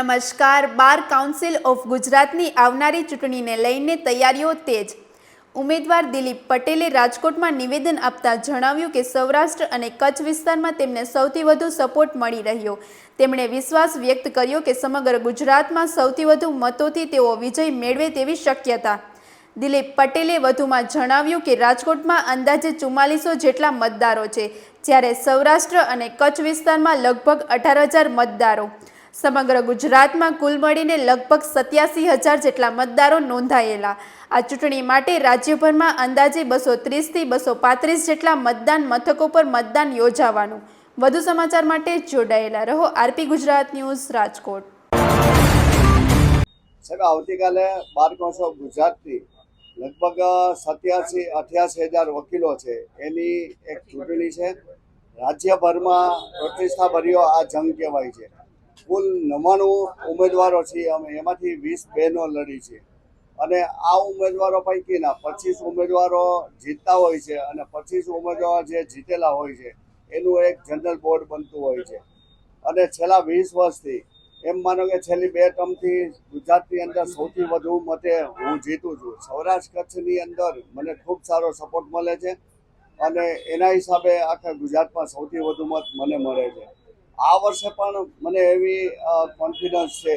નમસ્કાર. Bar council of ગુજરાતની આવનારી ચૂંટણીને લઈને તૈયારીઓ તેજ. ઉમેદવાર દિલીપ પટેલે રાજકોટમાં નિવેદન આપતા જણાવ્યું કે સૌરાષ્ટ્ર અને કચ્છ વિસ્તારમાં તેમને સૌથી વધુ સપોર્ટ મળી રહ્યો. તેમણે વિશ્વાસ વ્યક્ત કર્યો કે સમગ્ર ગુજરાતમાં સૌથી વધુ મતોથી તેઓ વિજય મેળવે તેવી શક્યતા. દિલીપ પટેલે વધુમાં જણાવ્યું કે રાજકોટમાં અંદાજે 4400 જેટલા મતદારો છે, જ્યારે સૌરાષ્ટ્ર અને કચ્છ વિસ્તારમાં લગભગ 18,000 મતદારો. સમગ્ર ગુજરાતમાં કુલ મળીને લગભગ 87,000 જેટલા મતદારો નોંધાયેલા. આ ચૂંટણી માટે રાજ્યભરમાં અંદાજે 230 થી 235 જેટલા મતદાન મથકો પર મતદાન યોજાવાનું. વધુ સમાચાર માટે જોડાયેલા રહો. RP Gujarat news, Rajkot. સાહેબ, આવતીકાલે બાર કાઉન્સિલ ઓફ ગુજરાતની લગભગ 87-88,000 વકીલો છે, એની એક ચૂંટણી છે. રાજ્યભરમાં પ્રતિષ્ઠાભર્યો આ જંગ કહેવાય છે. કુલ 99 ઉમેદવારો છીએ અમે, એમાંથી 20 બહેનો લડી છે. અને આ ઉમેદવારો પૈકીના 25 ઉમેદવારો જીતતા હોય છે અને 25 ઉમેદવારો જે જીતેલા હોય છે એનું એક જનરલ બોર્ડ બનતું હોય છે. અને છેલ્લા 20 વર્ષથી એમ માનો કે છેલ્લી 2 ટર્મથી ગુજરાતની અંદર સૌથી વધુ મતે હું જીતું છું. સૌરાષ્ટ્ર કચ્છની અંદર મને ખૂબ સારો સપોર્ટ મળે છે અને એના હિસાબે આખા ગુજરાતમાં સૌથી વધુ મત મને મળે છે. આ વર્ષે પણ મને એવી કોન્ફિડન્સ છે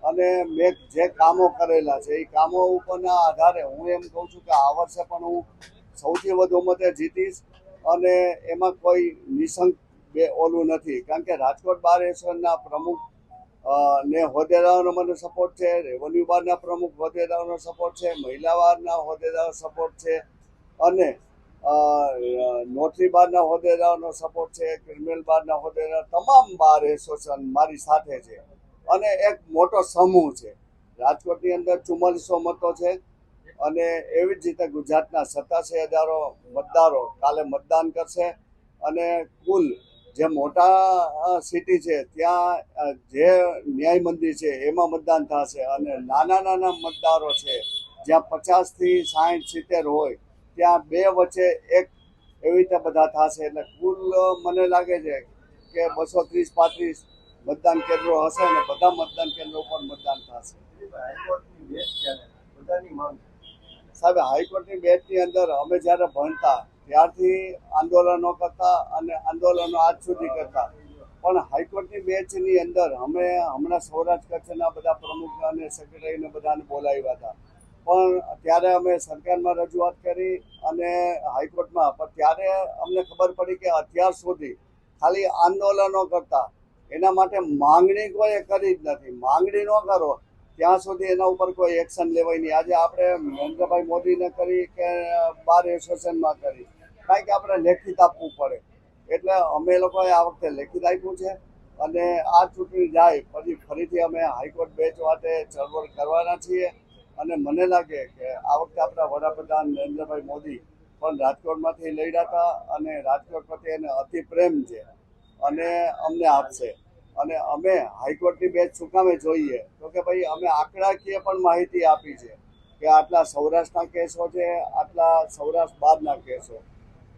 અને મેં જે કામો કરેલા છે એ કામો ઉપરના આધારે હું એમ કહું છું કે આ વર્ષે પણ હું સૌથી વધુ મતે જીતીશ. અને એમાં કોઈ નિશંક ઓલું નથી, કારણ કે રાજકોટ બાર એસોસિએશનના પ્રમુખ ને હોદ્દેદારોનો મને સપોર્ટ છે, રેવન્યુ બારના પ્રમુખ હોદ્દેદારોનો સપોર્ટ છે, મહિલા બારના હોદ્દેદારો સપોર્ટ છે અને નોટરી બારના હોદ્દેદારોનો સપોર્ટ છે, ક્રિમિનલ બારના હોદ્દેદાર, તમામ બાર એસોસિએશન મારી સાથે છે. અને એક મોટો સમૂહ છે. રાજકોટની અંદર 4400 મતો છે અને એવી જ રીતે ગુજરાતના 87,000 મતદારો કાલે મતદાન કરશે. અને કુલ જે મોટા સિટી છે ત્યાં જે ન્યાય મંદિર છે એમાં મતદાન થશે અને નાના મતદારો છે જ્યાં 50 થી 60, 70 હોય ત્યાં 2 વચ્ચે એક એવી રીતે બધા થશે. એટલે કુલ મને લાગે છે કે 230-35 મતદાન કેન્દ્રો હશે અને બધા મતદાન કેન્દ્રો પર મતદાન થશે. સાહેબ, હાઈકોર્ટની બેચની અંદર અમે જ્યારે ભણતા ત્યારથી આંદોલનો કરતા અને આંદોલનો આજ સુધી કરતા. પણ હાઈકોર્ટની બેચની અંદર અમે હમણાં સૌરાષ્ટ્ર કચ્છના બધા પ્રમુખ અને સેક્રેટરીને બધાને બોલાવ્યા હતા. પણ ત્યારે અમે સરકારમાં રજૂઆત કરી અને હાઈકોર્ટમાં, પણ ત્યારે અમને ખબર પડી કે અત્યાર સુધી ખાલી આંદોલનો કરતા, એના માટે માંગણી કોઈ કરી જ નથી. માંગણી ન કરો ત્યાં સુધી એના ઉપર કોઈ એક્શન લેવાય નહીં. આજે આપણે નરેન્દ્રભાઈ મોદીને કરી કે બાર એસોસિએશનમાં કરી, કારણ કે આપણે લેખિત આપવું પડે. એટલે અમે લોકોએ આ વખતે લેખિત આપ્યું છે અને આ ચૂંટણી જાય પછી ફરીથી અમે હાઈકોર્ટ બેચ માટે ચળવળ કરવાના છીએ. અને મને લાગે કે આ વખતે આપણા વડાપ્રધાન નરેન્દ્રભાઈ મોદી પણ રાજકોટમાંથી લડ્યા હતા અને રાજકોટ પ્રત્યે એને અતિ પ્રેમ છે અને અમને આપશે. અને અમે હાઈકોર્ટની બેચ શું કામે જોઈએ તો કે ભાઈ અમે આંકડાકીય પણ માહિતી આપી છે કે આટલા સૌરાષ્ટ્રના કેસો છે, આટલા સૌરાષ્ટ્ર બહારના કેસો.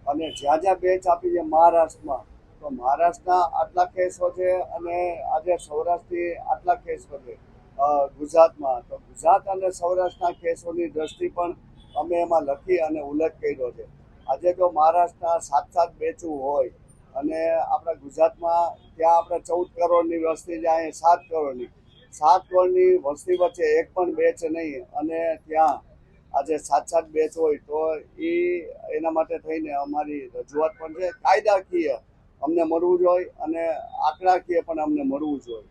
અને જ્યાં જ્યાં બેચ આપી છે મહારાષ્ટ્રમાં, તો મહારાષ્ટ્રના આટલા કેસો છે અને આજે સૌરાષ્ટ્રથી આટલા કેસો છે ગુજરાતમાં. તો ગુજરાત અને સૌરાષ્ટ્રના કેસોની દ્રષ્ટિ પણ અમે એમાં લખી અને ઉલ્લેખ કર્યો છે. આજે જો મહારાષ્ટ્રના 7 બેચું હોય અને આપણા ગુજરાતમાં ત્યાં આપણે 14 કરોડની વસ્તી છે, અહીંયા 7 કરોડની 7 કરોડની વસ્તી વચ્ચે એક પણ બેચ નહીં અને ત્યાં આજે 7 બેચ હોય તો એના માટે થઈને અમારી રજૂઆત પણ છે. કાયદાકીય અમને મળવું જોઈએ અને આંકડાકીય પણ અમને મળવું જોઈએ.